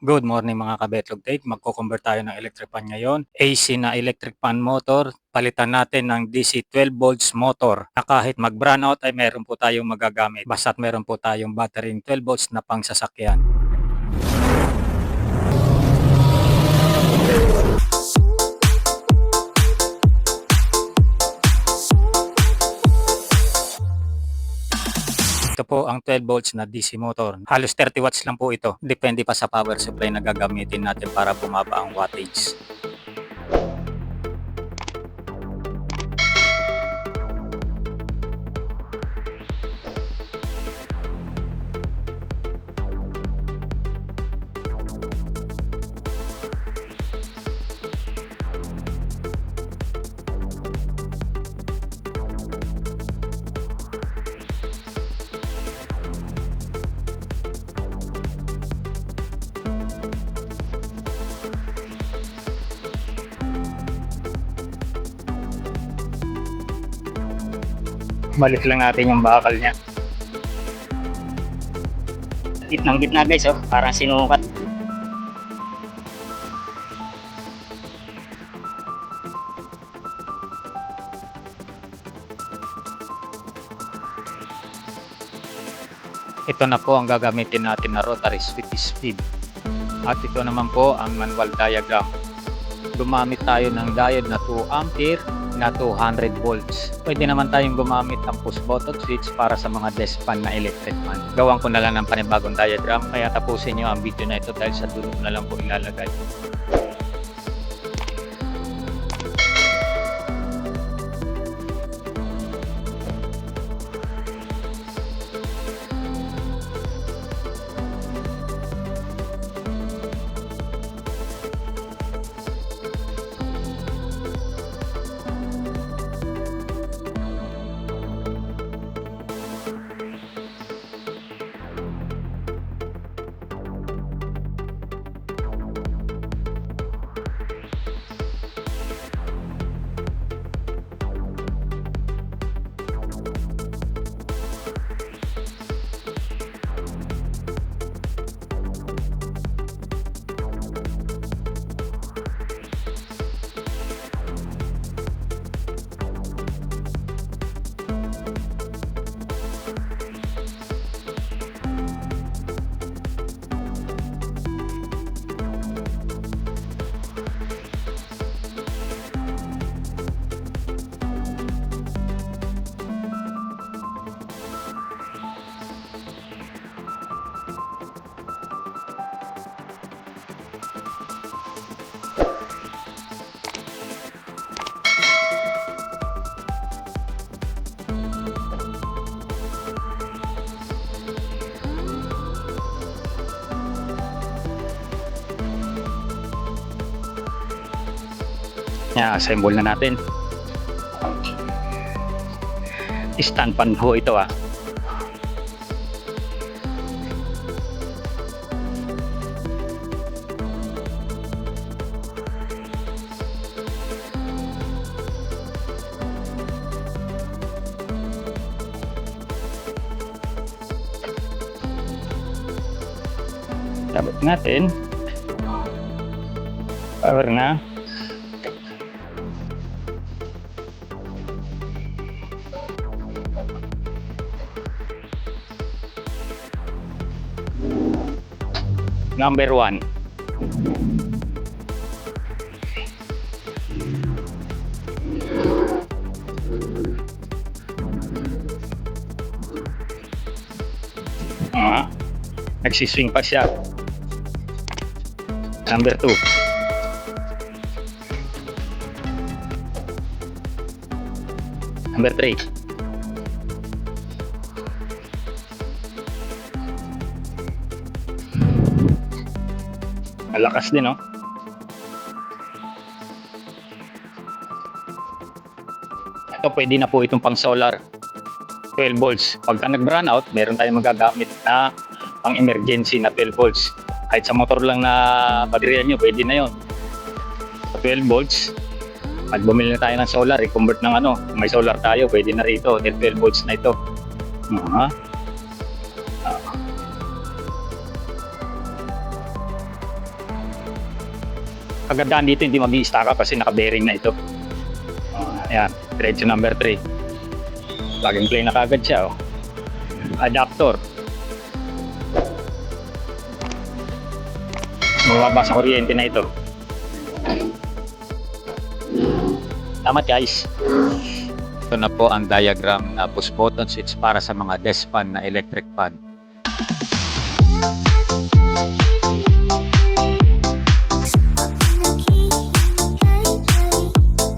Good morning mga kabetlog tape. Magko-convert tayo ng electric fan ngayon. AC na electric fan motor. Palitan natin ng DC 12 volts motor na kahit mag-brown out ay meron po tayong magagamit. Basta't meron po tayong battery 12 volts na pang sasakyan. Ito po ang 12 volts na DC motor. Halos 30 watts lang po ito. Depende pa sa power supply na gagamitin natin para bumaba ang wattage. Balik lang natin yung bakal niya. Gitnang gitna guys, oh, parang sinukat. Ito na po ang gagamitin natin na rotary speed. At ito naman po ang manual diagram. Gumamit tayo ng diode na 2 ampere na 200 volts. Pwede naman tayong gumamit ng push button switch para sa mga desk fan na electric fan. Gawan ko na lang ng panibagong diagram, kaya tapusin nyo ang video na ito dahil sa dulo na lang po ilalagay. Assemble na natin. Stand fan ho ito ah. Sabit natin. Power na. Number 1. Nagsiswing pa siya. Number 2. Number 3. Malakas din, oh. Ito pwede na po itong pang solar 12 volts. Pagka nag-brown out, meron tayong magagamit na pang emergency na 12 volts. Kahit sa motor lang na baterya nyo, pwede na yon. 12 volts. Pag bumili na tayo ng solar, i-convert ng ano, may solar tayo, pwede na rito. 12 volts na ito. Kagandaan dito, hindi mag-i-stack up kasi naka-bearing na ito. Ayan, diretso number 3. Plug and play na kagad siya. Adapter. Mababa sa kuryente na ito. Tama guys. Ito na po ang diagram na push button switch para sa mga desk fan na electric fan.